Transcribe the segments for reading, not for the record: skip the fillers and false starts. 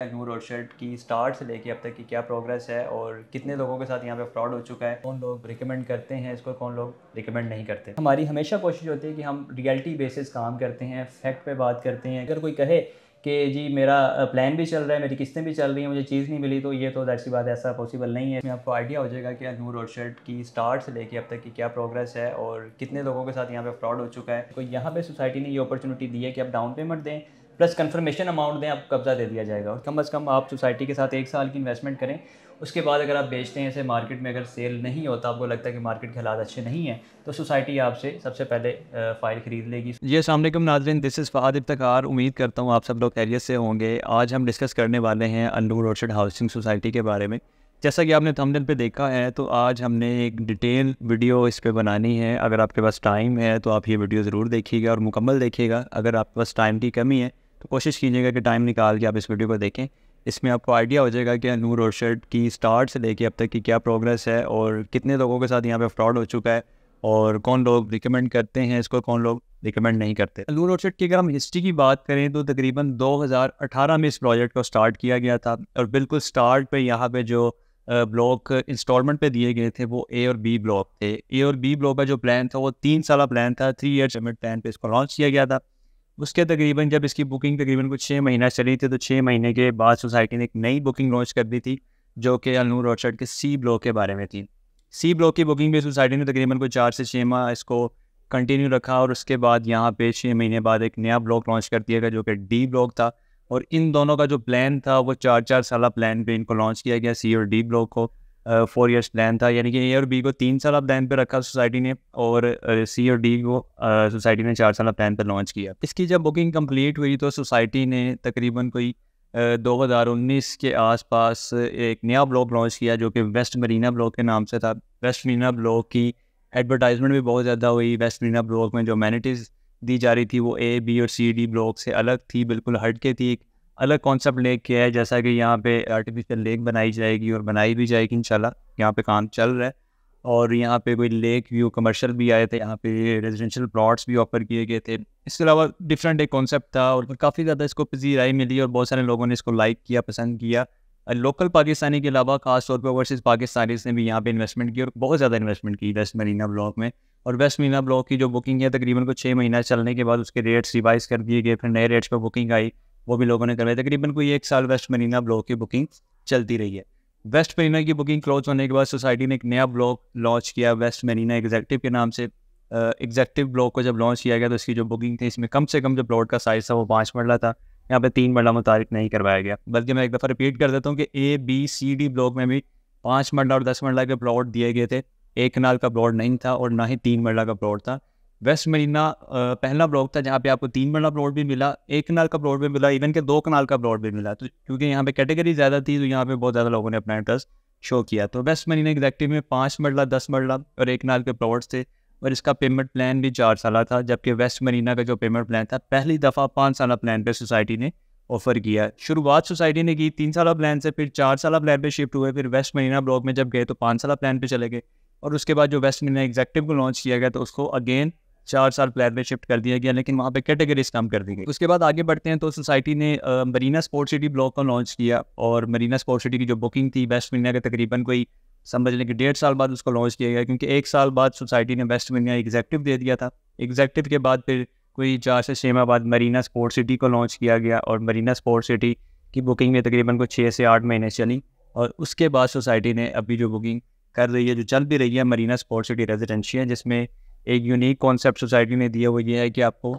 नूर और शर्ट की स्टार्ट से लेके अब तक की क्या प्रोग्रेस है और कितने लोगों के साथ यहाँ पे फ्रॉड हो चुका है, कौन लोग रिकमेंड करते हैं इसको, कौन लोग रिकमेंड नहीं करते। हमारी हमेशा कोशिश होती है कि हम रियलिटी बेसिस काम करते हैं, फैक्ट पे बात करते हैं। अगर कोई कहे कि जी मेरा प्लान भी चल रहा है, मेरी किस्तें भी चल रही हैं, मुझे चीज़ नहीं मिली, तो ये तो दैट सी बात, ऐसा पॉसिबल नहीं है। इसमें आपको आइडिया हो जाएगा कि नूर और शर्ट की स्टार्ट से लेके अब तक की क्या प्रोग्रेस है और कितने लोगों के साथ यहाँ पे फ्रॉड हो चुका है। तो यहाँ पे सोसाइटी ने ये अपॉर्चुनिटी दी है कि आप डाउन पेमेंट दें प्लस कंफर्मेशन अमाउंट दें, आपको कब्ज़ा दे दिया जाएगा। और कम से कम आप सोसाइटी के साथ 1 साल की इन्वेस्टमेंट करें। उसके बाद अगर आप बेचते हैं, ऐसे मार्केट में अगर सेल नहीं होता, आपको लगता है कि मार्केट के हालात अच्छे नहीं हैं, तो सोसाइटी आपसे सबसे पहले फ़ाइल ख़रीद लेगी। जी अस्सलाम वालेकुम नाज़रीन, दिस इज़ फ़हाद इफ्तिखार। उम्मीद करता हूँ आप सब लोग खैरियत से होंगे। आज हम डिस्कस करने वाले हैं अनूर ऑर्चर्ड हाउसिंग सोसाइटी के बारे में। जैसा कि आपने थंबनेल पे देखा है, तो आज हमने एक डिटेल वीडियो इस पे बनानी है। अगर आपके पास टाइम है तो आप ये वीडियो ज़रूर देखिएगा और मुकम्मल देखिएगा। अगर आपके पास टाइम की कमी है तो कोशिश कीजिएगा कि टाइम निकाल के आप इस वीडियो को देखें। इसमें आपको आइडिया हो जाएगा कि नूर और शर्ट की स्टार्ट से लेके अब तक की क्या प्रोग्रेस है और कितने लोगों के साथ यहाँ पे फ्रॉड हो चुका है और कौन लोग रिकमेंड करते हैं इसको, कौन लोग रिकमेंड नहीं करते। नूर और शर्ट की अगर हम हिस्ट्री की बात करें तो तकरीबन 2018 में इस प्रोजेक्ट को स्टार्ट किया गया था। और बिल्कुल स्टार्ट पे यहाँ पे जो ब्लॉक इंस्टॉलमेंट पे दिए गए थे वो ए और बी ब्लॉक थे। ए और बी ब्लॉक का जो प्लान था वो 3 साल प्लान था। 3 ईयर लिमिट प्लान पे इसको लॉन्च किया गया था। उसके तकरीबन जब इसकी बुकिंग तकरीबन कुछ 6 महीना चली थी, तो 6 महीने के बाद सोसाइटी ने एक नई बुकिंग लॉन्च कर दी थी, जो कि नूर और शर्ट के सी ब्लॉक के बारे में थी। सी ब्लॉक की बुकिंग भी सोसाइटी ने तकरीबन कोई 4 से 6 माह इसको कंटिन्यू रखा। और उसके बाद यहाँ पे 6 महीने बाद एक नया ब्लॉक लॉन्च कर दिया गया, जो कि डी ब्लॉक था। और इन दोनों का जो प्लान था वो 4-4 साल प्लान पे इनको लॉन्च किया गया। सी और डी ब्लॉक को 4 ईयर्स प्लान था, यानी कि ए और बी को 3 साल प्लान पे रखा सोसाइटी ने, और सी और डी को सोसाइटी ने 4 साल प्लान पे लॉन्च किया। इसकी जब बुकिंग कंप्लीट हुई तो सोसाइटी ने तकरीबन कोई 2019 के आसपास एक नया ब्लॉक लॉन्च किया, जो कि वेस्ट मरीना ब्लॉक के नाम से था। वेस्ट मरीना ब्लॉक की एडवर्टाइजमेंट भी बहुत ज़्यादा हुई। वेस्ट मरीना ब्लॉक में जो अमेनिटीज़ दी जा रही थी वो ए, बी और सी, डी ब्लॉक से अलग थी, बिल्कुल हट के थी। एक अलग कॉन्सेप्ट लेक किया है, जैसा कि यहाँ पे आर्टिफिशियल लेक बनाई जाएगी और बनाई भी जाएगी इंशाल्लाह। यहाँ पे काम चल रहा है। और यहाँ पे कोई लेक व्यू कमर्शियल भी आए थे, यहाँ पे रेजिडेंशियल प्लॉट्स भी ऑफर किए गए थे। इसके अलावा डिफरेंट एक कॉन्सेप्ट था और काफ़ी ज़्यादा इसको पजीराई राय मिली और बहुत सारे लोगों ने इसको लाइक किया, पसंद किया। लोकल पाकिस्तानी के अलावा खास तौर पर ओवरसीज़ पाकिस्तानीज़ ने भी यहाँ पे इन्वेस्टमेंट की और बहुत ज़्यादा इन्वेस्टमेंट की वेस्ट मरीना ब्लॉक में। और वेस्ट मरीना ब्लॉक की जो बुकिंग है तकरीबन को 6 महीना चलने के बाद उसके रेट्स रिवाइज़ कर दिए गए, फिर नए रेट्स पर बुकिंग आई, वो भी लोगों ने करवाई। तकरीबन कोई 1 साल वेस्ट मरीना ब्लॉक की बुकिंग चलती रही है। वेस्ट मरीना की बुकिंग क्लोज होने के बाद सोसाइटी ने एक नया ब्लॉक लॉन्च किया वेस्ट मरीना एग्जेक्टिव के नाम से। एग्जेक्टिव ब्लॉक को जब लॉन्च किया गया तो इसकी जो बुकिंग थी, इसमें कम से कम जो प्लॉट का साइज़ था वो 5 मरला था। यहाँ पे 3 मरला मुतारिक नहीं करवाया गया। बल्कि मैं एक दफ़ा रिपीट कर देता हूँ कि ए, बी, सी, डी ब्लॉक में भी 5 मरला और 10 मरला के प्लॉट दिए गए थे। 1 कनाल का प्लॉट नहीं था और ना ही 3 मरला का प्लॉट था। वेस्ट मरीना पहला ब्लॉक था जहाँ पे आपको 3 मरला प्लॉट भी मिला, 1 कनाल का प्लॉट भी मिला, इवन के 2 कनाल का प्लॉट भी मिला। तो क्योंकि यहाँ पे कैटेगरी ज़्यादा थी तो यहाँ पे बहुत ज़्यादा लोगों ने अपना इंटरेस्ट शो किया। तो वेस्ट मरीना एग्जेक्टिव में 5 मरला, 10 मरला और 1 कनाल के प्लॉट्स थे। और इसका पेमेंट प्लान भी 4 साल था, जबकि वेस्ट मरीना का जो पेमेंट प्लान था पहली दफ़ा 5 साल प्लान पे सोसाइटी ने ऑफर किया। शुरुआत सोसाइटी ने की 3 साल प्लान से, फिर 4 साल प्लान पे शिफ्ट हुए। फिर वेस्ट मरीना ब्लॉक में जब गए तो 5 साल प्लान पे चले गए। और उसके बाद जो वेस्ट मरीना एग्जेक्टिव को लॉन्च किया गया तो उसको अगेन 4 साल प्लान पे शिफ्ट कर दिया गया, लेकिन वहाँ पे कैटेगरीज कम कर दी गई। उसके बाद आगे बढ़ते हैं तो सोसाइटी ने मरीना स्पोर्ट सिटी ब्लॉक को लॉन्च किया। और मरीना स्पोर्ट सिटी की जो बुकिंग थी वेस्ट मरीना के तकरीबन कोई समझ लें कि 1.5 साल बाद उसको लॉन्च किया गया, क्योंकि 1 साल बाद सोसाइटी ने वेस्ट मरीना एग्जेक्टिव दे दिया था। एग्जेक्टिव के बाद फिर कोई 4 से 6 माह बाद मरीना स्पोर्ट सिटी को लॉन्च किया गया। और मरीना स्पोर्ट सिटी की बुकिंग में तकरीबन को 6 से 8 महीने चली। और उसके बाद सोसाइटी ने अभी जो बुकिंग कर रही है, जो चल भी रही है, मरीना स्पोर्ट सिटी रेजिडेंशियल, जिसमें एक यूनिक कॉन्सेप्ट सोसाइटी ने दिया वो ये है कि आपको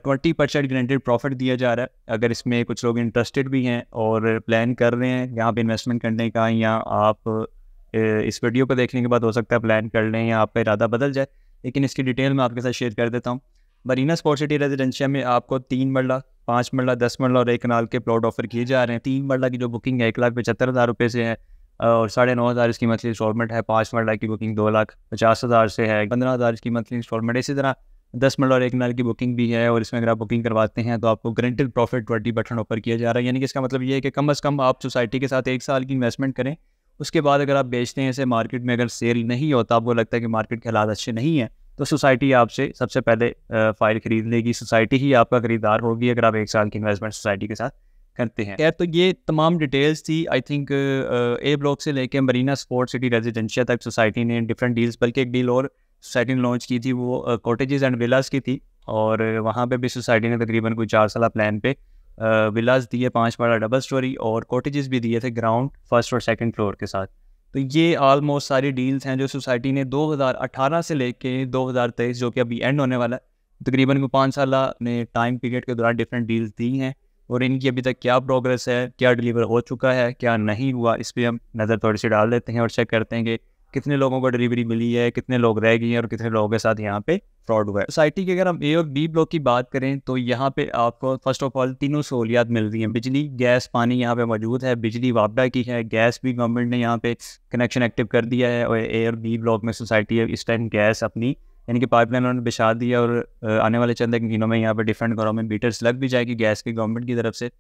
20% गारंटेड प्रॉफिट दिया जा रहा है। अगर इसमें कुछ लोग इंटरेस्टेड भी हैं और प्लान कर रहे हैं यहाँ पे इन्वेस्टमेंट करने का, या आप इस वीडियो को देखने के बाद हो सकता है प्लान कर लें या आपका इरादा बदल जाए, लेकिन इसकी डिटेल मैं आपके साथ शेयर कर देता हूँ। मरीना स्पोर्ट सिटी रेजिडेंशियल में आपको 3 मरला, 5 मरला, 10 मरला और 1 कनाल के प्लॉट ऑफर किए जा रहे हैं। 3 मरला की जो बुकिंग है 1,75,000 रुपये से है और 9,500 इसकी मंथली इंस्टॉलमेंट है। 5 मरला की बुकिंग 2,50,000 से है, 15,000 इसकी मंथली इंस्टॉलमेंट। इसी तरह 10 मरला और 1 कनाल की बुकिंग भी है और इसमें अगर आप बुकिंग करवाते हैं तो आपको गारंटेड प्रॉफिट 20% ऑफर किया जा रहा है। यानी कि इसका मतलब ये है कि कम से कम आप सोसाइटी के साथ 1 साल की इन्वेस्टमेंट करें। उसके बाद अगर आप बेचते हैं, ऐसे मार्केट में अगर सेल नहीं होता, आपको लगता है कि मार्केट के हालात अच्छे नहीं हैं, तो सोसाइटी आपसे सबसे पहले फ़ाइल ख़रीद लेगी। सोसाइटी ही आपका ख़रीदार होगी अगर आप 1 साल की इन्वेस्टमेंट सोसाइटी के साथ करते हैं। खैर, तो ये तमाम डिटेल्स थी। आई थिंक ए ब्लॉक से लेके मरीना स्पोर्ट सिटी रेजिडेंशिया तक सोसाइटी ने डिफरेंट डील्स, बल्कि एक डील और सोसाइटी ने लॉन्च की थी, वो कॉटेजेस एंड विलास की थी। और वहाँ पे भी सोसाइटी ने तकरीबन कोई 4 साल प्लान पे विलास दिए 5 वाला डबल स्टोरी, और कॉटेजेस भी दिए थे ग्राउंड फर्स्ट और सेकंड फ्लोर के साथ। तो ये ऑलमोस्ट सारी डील्स हैं जो सोसाइटी ने 2018 से लेके 2023 जो कि अभी एंड होने वाला है, तकरीबन 5 साल ने टाइम पीरियड के दौरान डिफरेंट डील्स दी हैं। और इनकी अभी तक क्या प्रोग्रेस है, क्या डिलीवर हो चुका है, क्या नहीं हुआ, इस पर हम नज़र थोड़ी सी डाल देते हैं और चेक करते हैं कि कितने लोगों को डिलीवरी मिली है, कितने लोग रह गए हैं और कितने लोगों के साथ यहाँ पे फ्रॉड हुआ है। सोसाइटी की अगर हम ए और बी ब्लॉक की बात करें तो यहाँ पे आपको फर्स्ट ऑफ ऑल तीनों सहूलियात मिल रही हैं। बिजली, गैस, पानी यहाँ पे मौजूद है। बिजली वापडा की है, गैस भी गवर्नमेंट ने यहाँ पे कनेक्शन एक्टिव कर दिया है। और ए और बी ब्लॉक में सोसाइटी इस टाइम गैस अपनी यानी कि पाइपलाइन उन्होंने बिछा दिया, और आने वाले चंद दिनों में यहाँ पे डिफरेंट घरों में मीटर्स लग भी जाएगी गैस की गवर्नमेंट की तरफ से।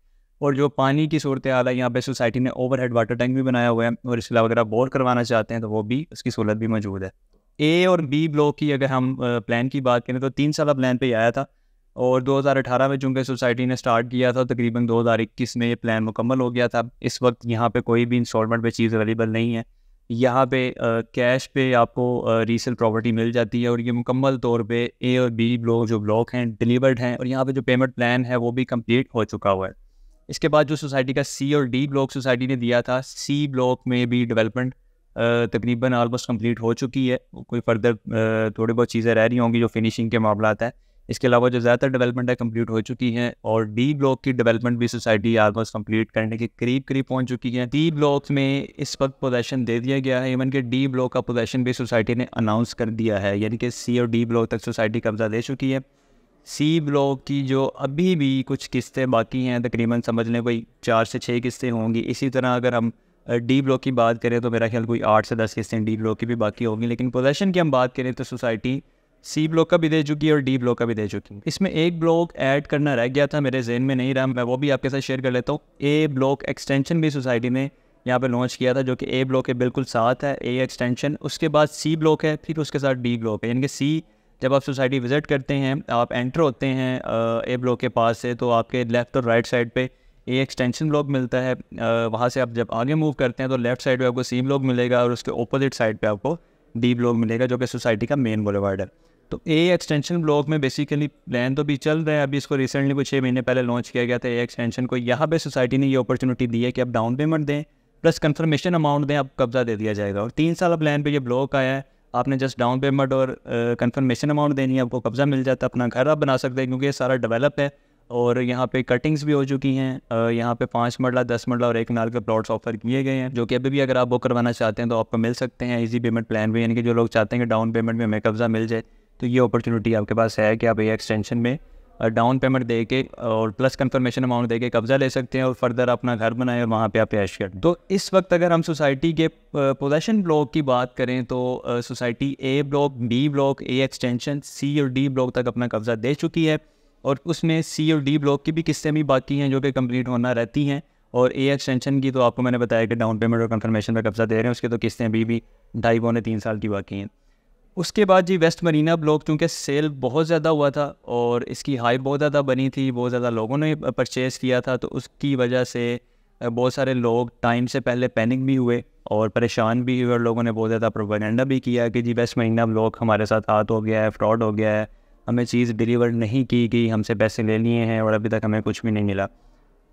और जो पानी की सूरत हाल है, यहाँ पे सोसाइटी ने ओवरहेड वाटर टैंक भी बनाया हुआ है, और इसके अलावा अगर आप बोर करवाना चाहते हैं तो वो भी, उसकी सहूलत भी मौजूद है। ए और बी ब्लॉक की अगर हम प्लान की बात करें तो 3 साल प्लान पे आया था, और 2018 में चूँकि सोसाइटी ने स्टार्ट किया था, तकरीबन 2021 में ये प्लान मुकम्मल हो गया था। इस वक्त यहाँ पे कोई भी इंस्टॉलमेंट पे चीज़ अवेलेबल नहीं है। यहाँ पे कैश पे आपको रीसेल प्रॉपर्टी मिल जाती है, और ये मुकम्मल तौर पे ए और बी ब्लॉक जो ब्लॉक हैं डिलीवर्ड हैं, और यहाँ पे जो पेमेंट प्लान है वो भी कंप्लीट हो चुका हुआ है। इसके बाद जो सोसाइटी का सी और डी ब्लॉक सोसाइटी ने दिया था, सी ब्लॉक में भी डेवलपमेंट तकरीबन ऑलमोस्ट कंप्लीट हो चुकी है। कोई फर्दर थोड़ी बहुत चीज़ें रह रही होंगी जो फिनिशिंग के मामलात हैं। इसके अलावा जो ज़्यादातर डेवलपमेंट है कंप्लीट हो चुकी हैं, और डी ब्लॉक की डेवलपमेंट भी सोसाइटी ऑलमोस्ट कंप्लीट करने के करीब पहुंच चुकी है। डी ब्लॉक में इस वक्त पोजेसन दे दिया गया है, इवन कि डी ब्लॉक का पोजेसन भी सोसाइटी ने अनाउंस कर दिया है, यानी कि सी और डी ब्लॉक तक सोसाइटी कब्जा दे चुकी है। सी ब्लॉक की जो अभी भी कुछ किस्तें बाकी हैं, तकरीबन समझ लें कोई 4 से 6 किस्तें होंगी। इसी तरह अगर हम डी ब्लॉक की बात करें तो मेरा ख्याल कोई 8 से 10 किस्तें डी ब्लॉक की भी बाकी होंगी। लेकिन पोजेसन की हम बात करें तो सोसाइटी सी ब्लॉक का भी दे चुकी है और डी ब्लॉक का भी दे चुकी है। इसमें एक ब्लॉक ऐड करना रह गया था, मेरे जहन में नहीं रहा, मैं वो भी आपके साथ शेयर कर लेता हूँ। ए ब्लॉक एक्सटेंशन भी सोसाइटी ने यहाँ पे लॉन्च किया था, जो कि ए ब्लॉक के बिल्कुल साथ है। ए एक्सटेंशन, उसके बाद सी ब्लॉक है, फिर उसके साथ डी ब्लॉक है। यानी कि सी, जब आप सोसाइटी विज़िट करते हैं, आप एंटर होते हैं ए ब्लॉक के पास से, तो आपके लेफ़्ट और राइट साइड पे ए एक्सटेंशन ब्लॉक मिलता है। वहाँ से आप जब आगे मूव करते हैं तो लेफ़्ट साइड पे आपको सी ब्लॉक मिलेगा, और उसके ऑपोजिट साइड पे आपको डी ब्लॉक मिलेगा, जो कि सोसाइटी का मेन बुलेवार्ड है। तो ए एक्सटेंशन ब्लॉक में बेसिकली प्लान तो भी चल रहा है, अभी इसको रिसेंटली कुछ 6 महीने पहले लॉन्च किया गया था ए एक्सटेंशन को। यहाँ पे सोसाइटी ने ये अपॉर्चुनिटी दी है कि आप डाउन पेमेंट दें प्लस कंफर्मेशन अमाउंट दें, आप कब्जा दे दिया जाएगा। और 3 साल प्लान पे ये ब्लॉक आया है, आपने जस्ट डाउन पेमेंट और कंफर्मेशन अमाउंट देनी है, आपको कब्जा मिल जाता है, अपना घर आप बना सकते हैं, क्योंकि ये सारा डेवलप है। और यहाँ पे कटिंग्स भी हो चुकी हैं। यहाँ पे 5 मरला, 10 मरला और 1 कनाल के प्लॉट्स ऑफर किए गए हैं, जो कि अभी भी अगर आप बुक करवाना चाहते हैं तो आपको मिल सकते हैं इजी पेमेंट प्लान भी। यानी कि जो लोग चाहते हैं कि डाउन पेमेंट में हमें कब्जा मिल जाए, तो ये अपॉर्चुनिटी आपके पास है कि आप ये एक्सटेंशन में डाउन पेमेंट दे के और प्लस कंफर्मेशन अमाउंट दे के कब्जा ले सकते हैं, और फर्दर अपना घर बनाए और वहाँ पे आप ऐश करें। तो इस वक्त अगर हम सोसाइटी के पोजेसन ब्लॉक की बात करें तो सोसाइटी ए ब्लॉक, बी ब्लॉक, ए एक्सटेंशन, सी और डी ब्लॉक तक अपना कब्जा दे चुकी है, और उसमें सी और डी ब्लॉक की भी किस्तें भी बाकी हैं जो कि कंप्लीट होना रहती हैं। और ए एक्सटेंशन की तो आपको मैंने बताया कि डाउन पेमेंट और कंफर्मेशन पर कब्जा दे रहे हैं, उसके तो किस्तें अभी भी 2.5 पौने 3 साल की बाकी हैं। उसके बाद जी वेस्ट मरीना ब्लॉक, चूँकि सेल बहुत ज़्यादा हुआ था और इसकी हाइप बहुत ज़्यादा बनी थी, बहुत ज़्यादा लोगों ने परचेज़ किया था, तो उसकी वजह से बहुत सारे लोग टाइम से पहले पैनिक भी हुए और परेशान भी हुए, और लोगों ने बहुत ज़्यादा प्रोपेगेंडा भी किया कि जी वेस्ट मरीना ब्लॉक हमारे साथ हाथ हो गया है, फ्रॉड हो गया है, हमें चीज़ डिलीवर नहीं की गई, हमसे पैसे ले लिए हैं और अभी तक हमें कुछ भी नहीं मिला।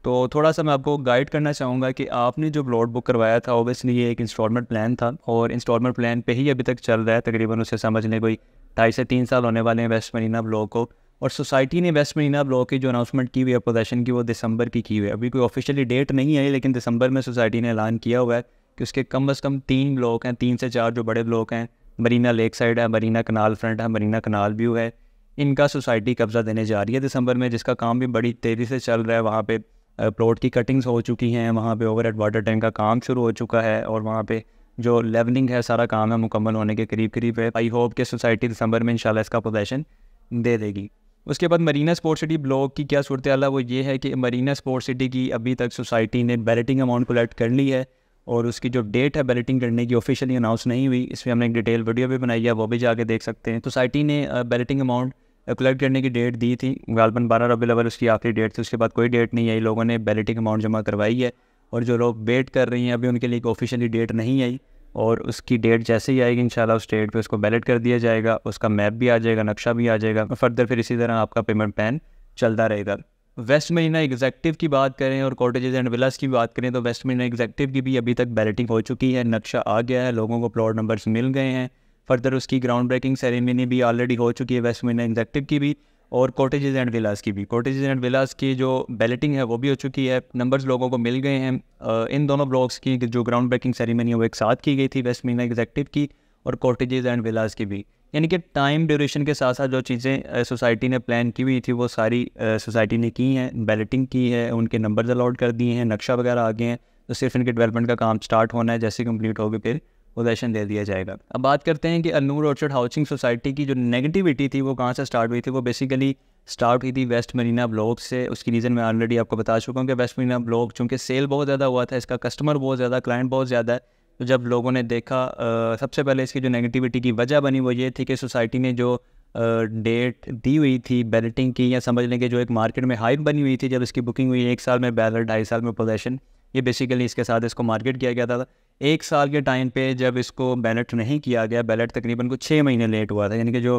तो थोड़ा सा मैं आपको गाइड करना चाहूँगा कि आपने जो प्लॉट बुक करवाया था, ओबियसली ये एक इंस्टॉलमेंट प्लान था, और इंस्टॉलमेंट प्लान पे ही अभी तक चल रहा है। तकरीबन उसे समझ लें कोई 2.5 से 3 साल होने वाले हैं वेस्ट मरीना ब्लॉक को। और सोसाइटी ने वेस्ट मरीना ब्लॉक की जो अनाउंसमेंट की हुई है पोजेसन की, वो दिसंबर की हुई है। अभी कोई ऑफिशियली डेट नहीं आई, लेकिन दिसंबर में सोसाइटी ने ऐलान किया हुआ है कि उसके कम अज़ कम 3 ब्लॉक हैं, 3 से 4 जो बड़े ब्लॉक हैं, मरीना लेक साइड है, मरीना कनाल फ्रंट है, मरीना कनाल व्यू है, इनका सोसाइटी कब्ज़ा देने जा रही है दिसंबर में, जिसका काम भी बड़ी तेज़ी से चल रहा है। वहाँ पे प्लॉट की कटिंग्स हो चुकी हैं, वहाँ पे ओवरहेड वाटर टैंक का काम शुरू हो चुका है, और वहाँ पे जो लेवलिंग है सारा काम है मुकम्मल होने के करीब है। आई होप कि सोसाइटी दिसंबर में इंशाल्लाह इसका पोजेसन दे देगी। उसके बाद मरीना स्पोर्ट सिटी ब्लॉक की क्या सूरत हाल है, वो ये है कि मरीना स्पोर्ट सिटी की अभी तक सोसाइटी ने बैलेटिंग अमाउंट कलेक्ट कर ली है, और उसकी जो डेट है बैलेटिंग करने की ऑफिशियली अनाउंस नहीं हुई। इसमें हमने एक डिटेल वीडियो भी बनाई है, वो भी जाके देख सकते हैं। सोसाइटी ने बैलेटिंग अमाउंट कलेक्ट करने की डेट दी थी, गालबन 12 रबीउल अव्वल उसकी आखिरी डेट थी, उसके बाद कोई डेट नहीं आई। लोगों ने बैलेटिंग अमाउंट जमा करवाई है और जो लोग वेट कर रही हैं अभी उनके लिए एक ऑफिशियली डेट नहीं आई, और उसकी डेट जैसे ही आएगी इंशाल्लाह उस डेट पे उसको बैलेट कर दिया जाएगा, उसका मैप भी आ जाएगा, नक्शा भी आ जाएगा, फर्दर फिर इसी तरह आपका पेमेंट प्लान चलता रहेगा। वेस्ट मरीना एग्जेक्टिव की बात करें और कॉटेजेस एंड विलास की बात करें तो वेस्ट मरीना एग्जेक्टिव की भी अभी तक बैलेटिंग हो चुकी है, नक्शा आ गया है, लोगों को प्लॉट नंबर्स मिल गए हैं। फर्दर उसकी ग्राउंड ब्रेकिंग सेरेमनी भी ऑलरेडी हो चुकी है वेस्ट मरीना एग्जेक्टिव की भी और कॉटेजेस एंड विलास की भी। कॉटेजेस एंड विलास की जो बैलेटिंग है वो भी हो चुकी है, नंबर्स लोगों को मिल गए हैं। इन दोनों ब्लॉक्स की जो ग्राउंड ब्रेकिंग सेरेमनी है वो एक साथ की गई थी, वेस्ट मरीना एग्जेक्टिव की और कॉटेजेस एंड विलास की भी। यानी कि टाइम ड्यूरेशन के साथ साथ जो चीज़ें सोसाइटी ने प्लान की हुई थी वो सारी सोसाइटी ने की हैं, बैलेटिंग की है, उनके नंबर्स अलॉट कर दिए हैं, नक्शा वगैरह आ गए हैं, तो सिर्फ इनके डेवलपमेंट का काम स्टार्ट होना है, जैसे कंप्लीट होगी फिर पोजेशन दे दिया जाएगा। अब बात करते हैं कि अनूर ऑर्चर्ड हाउसिंग सोसाइटी की जो नेगेटिविटी थी वो कहाँ से स्टार्ट हुई थी। वो बेसिकली स्टार्ट हुई थी वेस्ट मरीना ब्लॉक से। उसकी रीज़न मैं ऑलरेडी आपको बता चुका हूँ कि वेस्ट मरीना ब्लॉक चूँकि सेल बहुत ज़्यादा हुआ था, इसका कस्टमर बहुत ज़्यादा, क्लाइंट बहुत ज़्यादा है, तो जब लोगों ने देखा सबसे पहले इसकी जो नेगेटिविटी की वजह बनी वो ये थी कि सोसाइटी ने जो डेट दी हुई थी बैलेटिंग की, या समझ लें कि जो एक मार्केट में हाइप बनी हुई थी जब इसकी बुकिंग हुई 1 साल में बैलेट 2.5 साल में पोजेशन, ये बेसिकली इसके साथ इसको मार्केट किया गया था। 1 साल के टाइम पे जब इसको बैलेट नहीं किया गया, बैलेट तकरीबन कुछ 6 महीने लेट हुआ था, यानी कि जो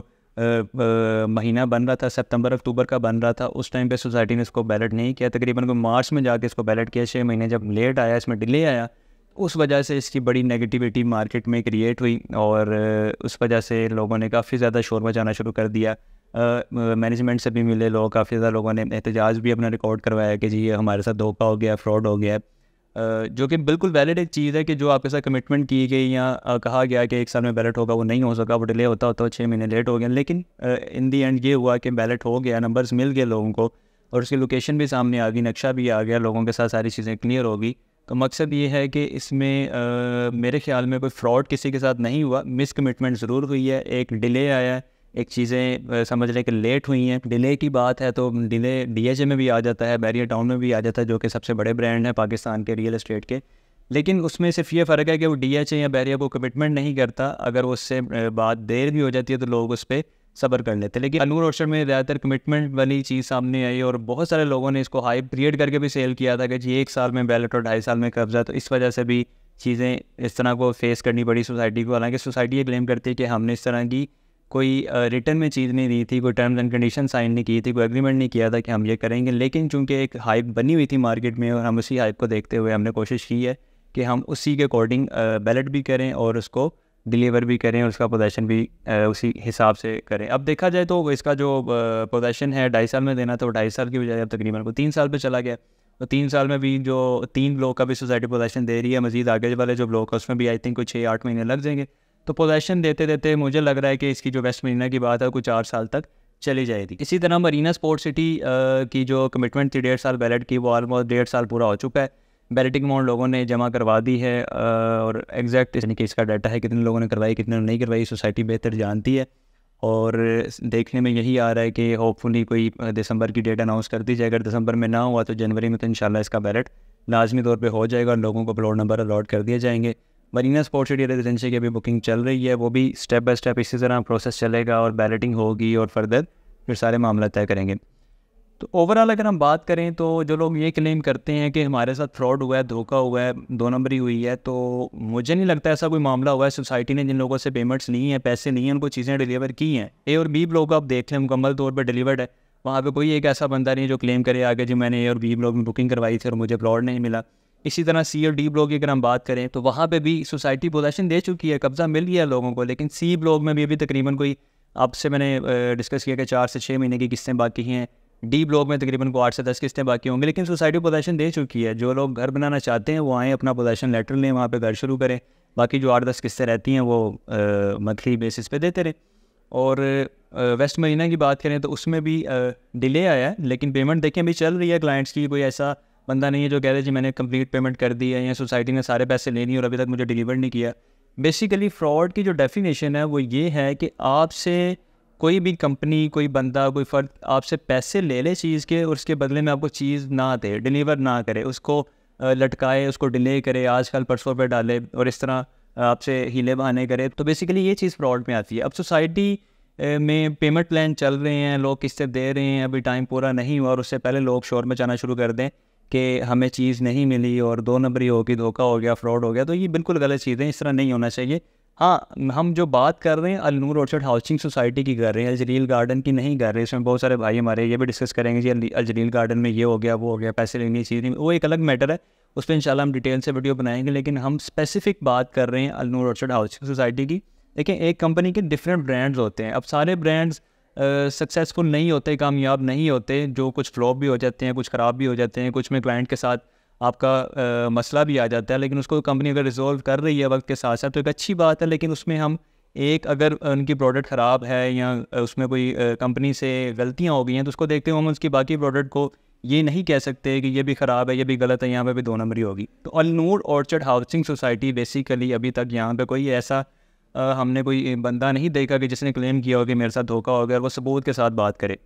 महीना बन रहा था सितंबर अक्टूबर का बन रहा था, उस टाइम पे सोसाइटी ने इसको बैलेट नहीं किया, तकरीबन को मार्च में जाके इसको बैलेट किया। 6 महीने जब लेट आया, इसमें डिले आया, उस वजह से इसकी बड़ी नेगेटिविटी मार्केट में क्रिएट हुई और उस वजह से लोगों ने काफ़ी ज़्यादा शोर मचाना शुरू कर दिया। मैनेजमेंट से भी मिले लोग, काफ़ी ज़्यादा लोगों ने एहतजाज भी अपना रिकॉर्ड करवाया कि जी ये हमारे साथ धोखा हो गया, फ्रॉड हो गया, जो कि बिल्कुल वैलिड एक चीज़ है कि जो आपके साथ कमिटमेंट की गई या कहा गया कि 1 साल में बैलेट होगा वो नहीं हो सका, वो डिले होता होता 6 महीने लेट हो गया, लेकिन इन दी एंड ये हुआ कि बैलेट हो गया, नंबर्स मिल गए लोगों को और उसकी लोकेशन भी सामने आ गई, नक्शा भी आ गया, लोगों के साथ सारी चीज़ें क्लियर हो गई। तो मकसद ये है कि इसमें मेरे ख्याल में कोई फ्रॉड किसी के साथ नहीं हुआ, मिस कमिटमेंट ज़रूर हुई है, एक डिले आया है, एक चीज़ें समझ लें कि लेट हुई हैं। डिले की बात है तो डिले डीएचए में भी आ जाता है, बैरियर टाउन में भी आ जाता है, जो कि सबसे बड़े ब्रांड हैं पाकिस्तान के रियल एस्टेट के, लेकिन उसमें सिर्फ ये फ़र्क है कि वो डीएचए या बैरियर को कमिटमेंट नहीं करता, अगर उससे बात देर भी हो जाती है तो लोग उस पर सब्र कर लेते हैं। लेकिन अनूर ऑर्चर्ड में ज़्यादातर कमिटमेंट वाली चीज़ सामने आई और बहुत सारे लोगों ने इसको हाइप क्रिएट करके भी सेल किया था कि जी 1 साल में बैलेट और 2.5 साल में कब्जा, तो इस वजह से भी चीज़ें इस तरह को फेस करनी पड़ी सोसाइटी को। हालांकि सोसाइटी ये क्लेम करती है कि हमने इस तरह की कोई रिटर्न में चीज़ नहीं दी थी, कोई टर्म्स एंड कंडीशन साइन नहीं की थी, कोई एग्रीमेंट नहीं किया था कि हम ये करेंगे, लेकिन चूंकि एक हाइप बनी हुई थी मार्केट में और हम उसी हाइप को देखते हुए हमने कोशिश की है कि हम उसी के अकॉर्डिंग बैलेट भी करें और उसको डिलीवर भी करें और उसका पोजेशन भी उसी हिसाब से करें। अब देखा जाए तो इसका जो पोजेशन है 2.5 साल में देना था, वो 2.5 साल की बजाय अब तकरीबन वो 3 साल पे चला गया। तो 3 साल में भी जो 3 ब्लॉक का भी सोसाइटी पोजेशन दे रही है, मजीद आगे वाले जो ब्लॉक है उसमें भी आई थिंक कुछ 6-8 महीने लग जाएंगे। तो पोजेशन देते देते मुझे लग रहा है कि इसकी जो वेस्ट मरीना की बात है कुछ 4 साल तक चली जाएगी। इसी तरह मरीना स्पोर्ट सिटी की जो कमिटमेंट थी 1.5 साल बैलेट की, वो ऑलमोस्ट 1.5 साल पूरा हो चुका है। बैलेटिंग अमाउंट लोगों ने जमा करवा दी है और एग्जैक्ट यानी कि इसका डाटा है कितने लोगों ने करवाई कितने नहीं करवाई सोसाइटी बेहतर जानती है, और देखने में यही आ रहा है कि होपफुली कोई दिसंबर की डेट अनाउंस कर दी जाए। अगर दिसंबर में ना हुआ तो जनवरी में तो इंशाल्लाह इसका बैलेट लाजमी तौर पे हो जाएगा और लोगों को प्लॉट नंबर अलॉट कर दिए जाएंगे। मरीना स्पोर्ट सिटी रेजिडेंसी की अभी बुकिंग चल रही है, वो भी स्टेप बाय स्टेप इसी तरह प्रोसेस चलेगा और बैलेटिंग होगी और फर्दर फिर सारे मामला तय करेंगे। तो ओवरऑल अगर हम बात करें तो जो लोग ये क्लेम करते हैं कि हमारे साथ फ्रॉड हुआ है, धोखा हुआ है, 2 नंबरी हुई है, तो मुझे नहीं लगता ऐसा कोई मामला हुआ है। सोसाइटी ने जिन लोगों से पेमेंट्स ली हैं, पैसे लिए हैं, उनको चीज़ें डिलीवर की हैं। ए और बी ब्लॉक आप देख लें मुकम्मल तौर पर डिलीवर्ड है, वहाँ पे कोई एक ऐसा बंदा नहीं जो क्लेम करे आगे जी मैंने ए और बी ब्लॉक में बुकिंग करवाई थी और मुझे प्लॉट नहीं मिला। इसी तरह सी और डी ब्लॉक की अगर हम बात करें तो वहाँ पे भी सोसाइटी पोजेशन दे चुकी है, कब्जा मिल गया लोगों को, लेकिन सी ब्लॉक में भी अभी तकरीबन कोई आपसे मैंने डिस्कस किया कि 4 से 6 महीने की किस्तें बाकी हैं। डी ब्लॉक में तकरीबन को 8 से 10 किस्तें बाकी होंगी, लेकिन सोसाइटी पोजेशन दे चुकी है। जो लोग घर बनाना चाहते हैं वो आएँ, अपना पोजेशन लेटर लें, वहाँ पे घर शुरू करें, बाकी जो 8-10 किस्तें रहती हैं वो मंथली बेसिस पे देते रहें। और वेस्ट मरीना की बात करें तो उसमें भी डिले आया है, लेकिन पेमेंट देखें अभी चल रही है क्लाइंट्स की। कोई ऐसा बंदा नहीं है जो कह रहे जी मैंने कंप्लीट पेमेंट कर दी है या सोसाइटी ने सारे पैसे ले लिए और अभी तक मुझे डिलीवर नहीं किया। बेसिकली फ़्रॉड की जो डेफिनेशन है वो ये है कि आपसे कोई भी कंपनी, कोई बंदा, कोई फ़र्द आपसे पैसे ले ले चीज़ के और उसके बदले में आपको चीज़ ना दे, डिलीवर ना करे, उसको लटकाए, उसको डिले करे, आजकल परसों पे डाले और इस तरह आपसे हीले बहाने करे, तो बेसिकली ये चीज़ फ्रॉड में आती है। अब सोसाइटी में पेमेंट प्लान चल रहे हैं, लोग किस्तें दे रहे हैं, अभी टाइम पूरा नहीं हुआ और उससे पहले लोग शोर मचाना शुरू कर दें कि हमें चीज़ नहीं मिली और 2 नंबरी होगी, धोखा हो गया, फ्रॉड हो गया, तो ये बिल्कुल गलत चीज़ है, इस तरह नहीं होना चाहिए। हाँ, हम जो बात कर रहे हैं अल-नूर ऑर्चर्ड हाउसिंग सोसाइटी की कर रहे हैं, अल-जलील गार्डन की नहीं कर रहे। इसमें बहुत सारे भाई हमारे ये भी डिस्कस करेंगे जी अल-जलील गार्डन में ये हो गया, वो हो गया, पैसे लेनी चीज़ नहीं, वो एक अलग मैटर है, उस पर इंशाल्लाह हम डिटेल से वीडियो बनाएंगे। लेकिन हम स्पेसिफिक बात कर रहे हैं अल-नूर ऑर्चर्ड हाउसिंग सोसाइटी की। देखिए, एक कंपनी के डिफरेंट ब्रांड्स होते हैं। अब सारे ब्रांड्स सक्सेसफुल नहीं होते, कामयाब नहीं होते, जो कुछ फ्लॉप भी हो जाते हैं, कुछ ख़राब भी हो जाते हैं, कुछ में क्लाइंट के साथ आपका मसला भी आ जाता है, लेकिन उसको कंपनी अगर रिजॉल्व कर रही है वक्त के साथ साथ तो एक अच्छी बात है। लेकिन उसमें हम एक अगर उनकी प्रोडक्ट ख़राब है या उसमें कोई कंपनी से गलतियां हो गई हैं तो उसको देखते हुए हम उसकी बाकी प्रोडक्ट को ये नहीं कह सकते कि ये भी ख़राब है, ये भी गलत है, यहाँ पे भी 2 नंबरी होगी। तो अल-नूर ऑर्चर्ड हाउसिंग सोसाइटी बेसिकली अभी तक यहाँ पे कोई ऐसा हमने कोई बंदा नहीं देखा कि जिसने क्लेम किया हो कि मेरे साथ धोखा हो गया और वो सबूत के साथ बात करे।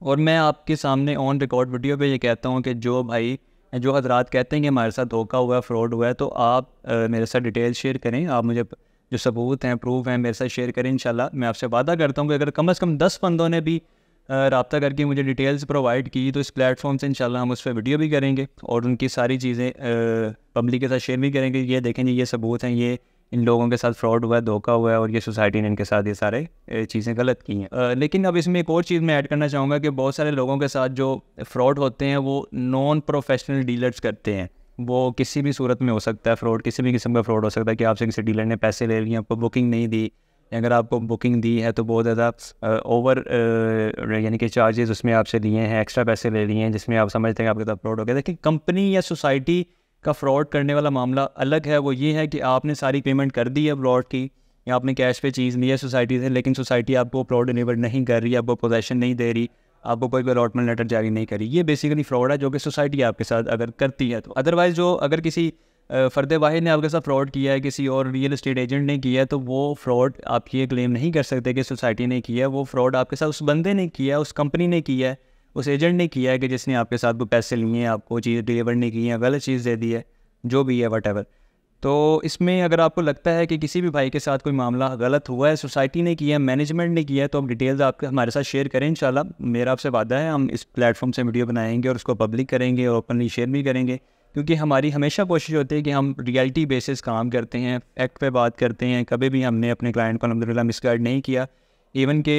और मैं आपके सामने ऑन रिकॉर्ड वीडियो पे ये कहता हूँ कि जो हजरात कहते हैं कि हमारे साथ धोखा हुआ है, फ्रॉड हुआ है, तो आप मेरे साथ डिटेल शेयर करें, आप मुझे जो सबूत हैं, प्रूफ हैं, मेरे साथ शेयर करें। इंशाल्लाह मैं आपसे वादा करता हूँ कि अगर कम से कम 10 बंदों ने भी रब्ता करके मुझे डिटेल्स प्रोवाइड की तो इस प्लेटफॉर्म से इंशाल्लाह हम उस पर वीडियो भी करेंगे और उनकी सारी चीज़ें पब्लिक के साथ शेयर भी करेंगे। ये देखें जी, ये सबूत हैं, ये इन लोगों के साथ फ्रॉड हुआ है, धोखा हुआ है और ये सोसाइटी ने इनके साथ ये सारे चीज़ें गलत की हैं। लेकिन अब इसमें एक और चीज़ मैं ऐड करना चाहूँगा कि बहुत सारे लोगों के साथ जो फ्रॉड होते हैं वो नॉन प्रोफेशनल डीलर्स करते हैं। वो किसी भी सूरत में हो सकता है फ्रॉड, किसी भी किस्म का फ्रॉड हो सकता है कि आपसे किसी डीलर ने पैसे ले लिए, आपको बुकिंग नहीं दी, अगर आपको बुकिंग दी है तो बहुत ज़्यादा ओवर यानी कि चार्जेस उसमें आपसे लिए हैं, एक्स्ट्रा पैसे ले लिए हैं, जिसमें आप समझते हैं आपके साथ फ्रॉड हो गया। देखिए, कंपनी या सोसाइटी का फ्रॉड करने वाला मामला अलग है। वो ये है कि आपने सारी पेमेंट कर दी है फ्रॉड की या आपने कैश पे चीज़ ली है सोसाइटी से, लेकिन सोसाइटी आपको फ्रॉड डिलीवर नहीं कर रही, आपको पोजेसन नहीं दे रही, आपको कोई अलॉटमेंट लेटर जारी नहीं करी। ये बेसिकली फ्रॉड है जो कि सोसाइटी आपके साथ अगर करती है। तो अदरवाइज़ जो अगर किसी फ़र्द वाहिद ने आपके साथ फ्रॉड किया है, किसी और रियल एस्टेट एजेंट ने किया है, तो वो फ्रॉड आप ये क्लेम नहीं कर सकते कि सोसाइटी ने किया है। वो फ्रॉड आपके साथ उस बंदे ने किया है, उस कंपनी ने किया है, उस एजेंट ने किया है कि जिसने आपके साथ वो पैसे लिए हैं, आपको चीज़ डिलीवर नहीं की है, गलत चीज़ दे दी है, जो भी है वट एवर। तो इसमें अगर आपको लगता है कि किसी भी भाई के साथ कोई मामला गलत हुआ है, सोसाइटी ने किया है, मैनेजमेंट ने किया है, तो आप डिटेल्स आप हमारे साथ शेयर करें। इंशाल्लाह मेरा आपसे वादा है, हम इस प्लेटफॉर्म से वीडियो बनाएंगे और उसको पब्लिक करेंगे और ओपनली शेयर भी करेंगे, क्योंकि हमारी हमेशा कोशिश होती है कि हम रियलिटी बेसिस काम करते हैं, फैक्ट पे बात करते हैं। कभी भी हमने अपने क्लाइंट को अल्हम्दुलिल्लाह मिसगाइड नहीं किया। इवन के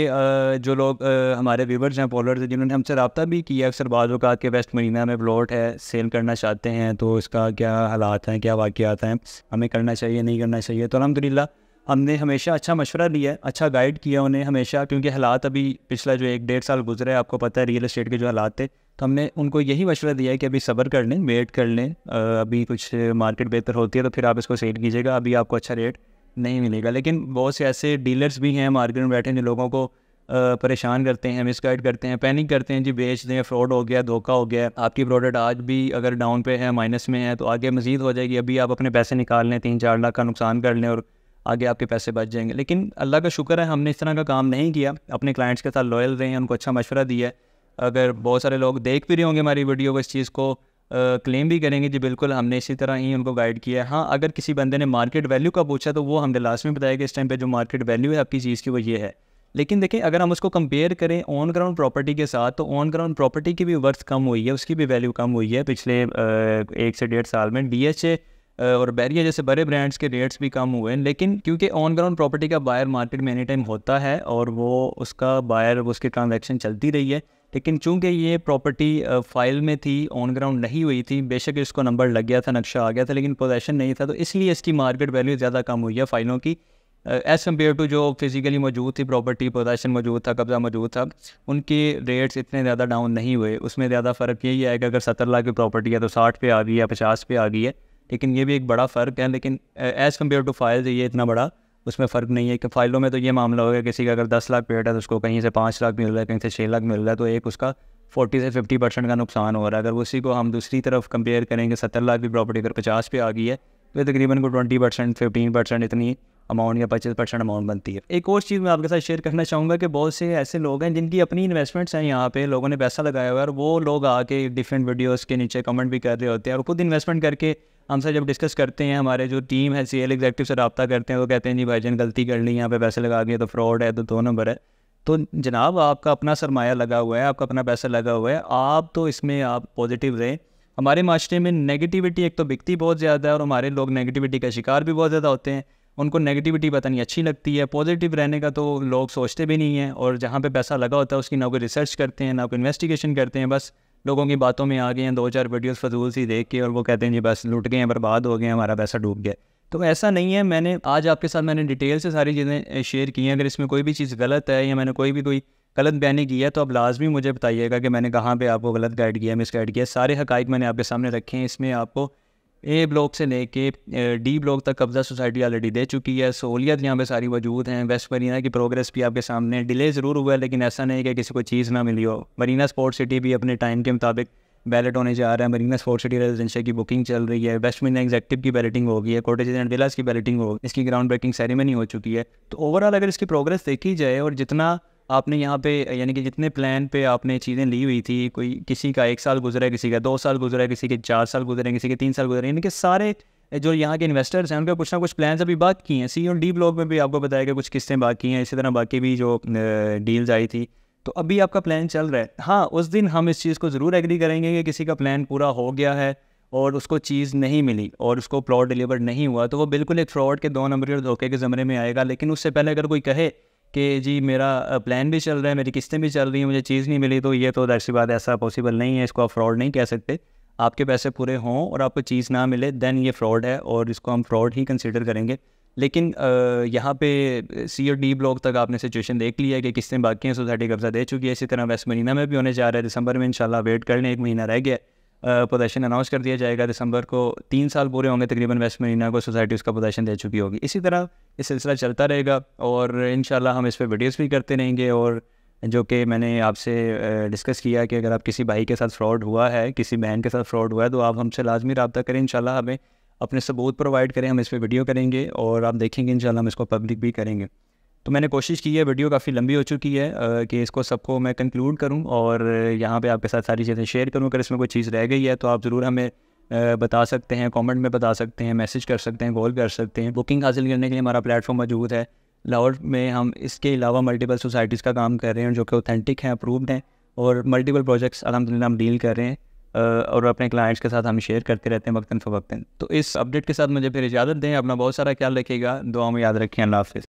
जो लोग हमारे व्यूवर्स हैं, फॉलोअर्स हैं, जिन्होंने हमसे रब्ता भी किया अक्सर बाज़ औक़ात के वेस्ट मदीना में प्लॉट है, सेल करना चाहते हैं, तो इसका क्या हालात हैं, क्या वाक़यात हैं, हमें करना चाहिए नहीं करना चाहिए। तो अल्हम्दुलिल्लाह हमने हमेशा अच्छा मशवरा दिया है, अच्छा गाइड किया उन्हें हमेशा, क्योंकि हालात अभी पिछला जो 1-1.5 साल गुजरे, आपको पता है रियल एस्टेट के जो हालात थे, तो हमने उनको यही मशवरा दिया है कि अभी सब्र कर लें, वेट कर लें, अभी कुछ मार्केट बेहतर होती है तो फिर आप इसको सेल कीजिएगा, अभी आपको अच्छा रेट नहीं मिलेगा। लेकिन बहुत से ऐसे डीलर्स भी हैं मार्केट में बैठे जो लोगों को परेशान करते हैं, मिसगाइड करते हैं, पैनिक करते हैं, जी बेच दें, फ्रॉड हो गया, धोखा हो गया, आपकी प्रोडक्ट आज भी अगर डाउन पे है, माइनस में है, तो आगे मज़ीद हो जाएगी, अभी आप अपने पैसे निकाल लें, 3-4 लाख का नुकसान कर लें और आगे आपके पैसे बच जाएंगे। लेकिन अल्लाह का शुक्र है हमने इस तरह का काम नहीं किया, अपने क्लाइंट्स के साथ लॉयल रहे हैं, उनको अच्छा मशवरा दिया है। अगर बहुत सारे लोग देख भी रहे होंगे हमारी वीडियो को, इस चीज़ को क्लेम भी करेंगे जी बिल्कुल हमने इसी तरह ही उनको गाइड किया है। हाँ, अगर किसी बंदे ने मार्केट वैल्यू का पूछा तो वो हमने लास्ट में बताया कि इस टाइम पे जो मार्केट वैल्यू है आपकी चीज़ की वो ये है। लेकिन देखें, अगर हम उसको कंपेयर करें ऑन ग्राउंड प्रॉपर्टी के साथ, तो ऑन ग्राउंड प्रॉपर्टी की भी वर्थ कम हुई है, उसकी भी वैल्यू कम हुई है पिछले 1 से 1.5 साल में। DHA और बैरिया जैसे बड़े ब्रांड्स के रेट्स भी कम हुए हैं, लेकिन क्योंकि ऑन ग्राउंड प्रॉपर्टी का बायर मार्केट में एनी टाइम होता है और वो उसका बायर उसकी ट्रांजैक्शन चलती रही है, लेकिन चूंकि ये प्रॉपर्टी फाइल में थी, ऑन ग्राउंड नहीं हुई थी, बेशक इसको नंबर लग गया था, नक्शा आ गया था, लेकिन पोजेसन नहीं था, तो इसलिए इसकी मार्केट वैल्यू ज़्यादा कम हुई है फाइलों की एज़ कम्पेयर टू जो फिजिकली मौजूद थी प्रॉपर्टी, पोजेसन मौजूद था, कब्जा मौजूद था, उनके रेट्स इतने ज़्यादा डाउन नहीं हुए। उसमें ज़्यादा फ़र्क यही है कि अगर 70 लाख की प्रॉपर्टी है तो 60 पे आ गई है, 50 पे आ गई है, लेकिन ये भी एक बड़ा फ़र्क है। लेकिन एज़ कम्पेयर टू फाइल्स ये इतना बड़ा उसमें फ़र्क नहीं है कि फ़ाइलों में तो ये मामला हो गया किसी का अगर 10 लाख पेड है तो उसको कहीं से 5 लाख मिल रहा है, कहीं से 6 लाख मिल रहा है, तो एक उसका 40 से 50% का नुकसान हो रहा है। अगर उसी को हम दूसरी तरफ कंपेयर करेंगे, 70 लाख की प्रॉपर्टी अगर 50 पे आ गई है तो तकरीबन को 20% 15% इतनी अमाउंट या 25% अमाउंट बनती है। एक और चीज़ मैं आपके साथ शेयर करना चाहूँगा कि बहुत से ऐसे लोग हैं जिनकी अपनी इन्वेस्टमेंट्स हैं, यहाँ पे लोगों ने पैसा लगाया हुआ है और वो लोग आके डिफरेंट वीडियोस के नीचे कमेंट भी कर रहे होते हैं और खुद इन्वेस्टमेंट करके हमसे जब डिस्कस करते हैं, हमारे जो टीम है सीएल एग्जेक्टिव से रब्ता करते हैं, वो कहते हैं जी भाईजान गलती कर ली, यहाँ पे पैसे लगा दिए तो फ्रॉड है, तो 2 नंबर है। तो जनाब आपका अपना सरमाया लगा हुआ है, आपका अपना पैसा लगा हुआ है, आप तो इसमें आप पॉजिटिव रहें। हमारे माशरे में नेगेटिविटी एक तो बिकती बहुत ज़्यादा है और हमारे लोग नेगेटिविटी का शिकार भी बहुत ज़्यादा होते हैं। उनको नेगेटिविटी पता नहीं अच्छी लगती है, पॉजिटिव रहने का तो लोग सोचते भी नहीं हैं। और जहाँ पे पैसा लगा होता है उसकी ना कोई रिसर्च करते हैं, ना कोई इन्वेस्टिगेशन करते हैं, बस लोगों की बातों में आ गए हैं, 2-4 वीडियोस फजूल सी देख के और वो कहते हैं जी बस लुट गए हैं, बर्बाद हो गए हैं, हमारा पैसा डूब गया। तो ऐसा नहीं है। मैंने आज आपके साथ मैंने डिटेल से सारी चीज़ें शेयर की हैं। अगर इसमें कोई भी चीज़ गलत है या मैंने कोई गलत बयानी की है तो आप लाजमी मुझे बताइएगा कि मैंने कहाँ पे आपको गलत गाइड किया, मिस गाइड किया। सारे हकाइक मैंने आपके सामने रखे हैं। इसमें आपको ए ब्लॉक से लेके डी ब्लॉक तक कब्ज़ा सोसाइटी ऑलरेडी दे चुकी है, सहूलियत यहाँ पे सारी मौजूद हैं। वेस्ट मरीना की प्रोग्रेस भी आपके सामने, डिले ज़रूर हुआ है लेकिन ऐसा नहीं कि किसी को चीज़ ना मिली हो। मरीना स्पोर्ट सिटी भी अपने टाइम के मुताबिक बैलेट होने जा रहा है। मरीना स्पोर्ट सिटी रेजिडेंशियल की बुकिंग चल रही है, वेस्ट मरीना एग्जेक्टिव की बैलेटिंग हो गई है, कॉटेजेस एंड विलास की बैलेटिंग हो, इसकी ग्राउंड ब्रेकिंग सेरेमनी हो चुकी है। तो ओवरऑल अगर इसकी प्रोग्रेस देखी जाए और जितना आपने यहाँ पे यानी कि जितने प्लान पे आपने चीज़ें ली हुई थी, कोई किसी का 1 साल गुजरा है, किसी का 2 साल गुजरा है, किसी के 4 साल गुजरे हैं, किसी के 3 साल गुजरे हैं, यानी कि सारे जो यहाँ के इन्वेस्टर्स हैं उनका कुछ ना कुछ प्लान्स अभी बाकी हैं। सी और डी ब्लॉक में भी आपको बताया कि कुछ किस्तें बाकी हैं, इसी तरह बाकी भी जो डील्स आई थी, तो अभी आपका प्लान चल रहा है। हाँ, उस दिन हम इस चीज़ को ज़रूर एग्री करेंगे कि किसी का प्लान पूरा हो गया है और उसको चीज़ नहीं मिली और उसको प्लॉट डिलीवर नहीं हुआ, तो वो बिल्कुल एक फ्रॉड के 2 नंबर और धोखे के ज़मरे में आएगा। लेकिन उससे पहले अगर कोई कहे कि जी मेरा प्लान भी चल रहा है, मेरी किस्तें भी चल रही हैं, मुझे चीज़ नहीं मिली, तो ये तो ज़ाहिर सी बात ऐसा पॉसिबल नहीं है, इसको आप फ्रॉड नहीं कह सकते। आपके पैसे पूरे हों और आपको चीज़ ना मिले देन ये फ्रॉड है और इसको हम फ्रॉड ही कंसिडर करेंगे। लेकिन यहाँ पे सी और डी ब्लॉक तक आपने सिचुएशन देख लिया है कि किस्तें बाकी हैं, सोसाइटी कब्जा दे चुकी है। इसी तरह वेस्ट मरीना में भी होने जा रहा है दिसंबर में, इंशाल्लाह वेट कर लें, 1 महीना रह गया। पोजीशन अनाउंस कर दिया जाएगा दिसंबर को। 3 साल पूरे होंगे तकरीबन वेस्ट मरीना को, सोसाइटी उसका पोजीशन दे चुकी होगी। इसी तरह ये सिलसिला चलता रहेगा और इंशाल्लाह हम इस पर वीडियोज़ भी करते रहेंगे। और जो कि मैंने आपसे डिस्कस किया कि अगर आप किसी भाई के साथ फ्रॉड हुआ है, किसी बहन के साथ फ्रॉड हुआ है, तो आप हमसे लाजमी रब्ता करें। इंशाल्लाह हमें अपने सबूत प्रोवाइड करें, हम इस पर वीडियो करेंगे और आप देखेंगे इंशाल्लाह हम इसको पब्लिक भी करेंगे। तो मैंने कोशिश की है, वीडियो काफ़ी लंबी हो चुकी है कि इसको सबको मैं कंक्लूड करूं और यहाँ पे आपके साथ सारी चीज़ें शेयर करूं। अगर इसमें कोई चीज़ रह गई है तो आप ज़रूर हमें बता सकते हैं, कमेंट में बता सकते हैं, मैसेज कर सकते हैं, कॉल कर सकते हैं। बुकिंग हासिल करने के लिए हमारा प्लेटफॉर्म मौजूद है। लाहौर में हम इसके अलावा मल्टीपल सोसाइटीज़ का काम कर रहे हैं जो कि ऑथेंटिक हैं, अप्रूव्ड हैं, और मल्टीपल प्रोजेक्ट्स अल्हम्दुलिल्लाह हम डील कर रहे हैं और अपने क्लाइंट्स के साथ हम शेयर करते रहते हैं वक्तन फ़वक्तन। तो इस अपडेट के साथ मुझे फिर इजाज़त दें। अपना बहुत सारा ख्याल रखिएगा, दुआ में याद रखें। अल्लाह हाफ़िज़।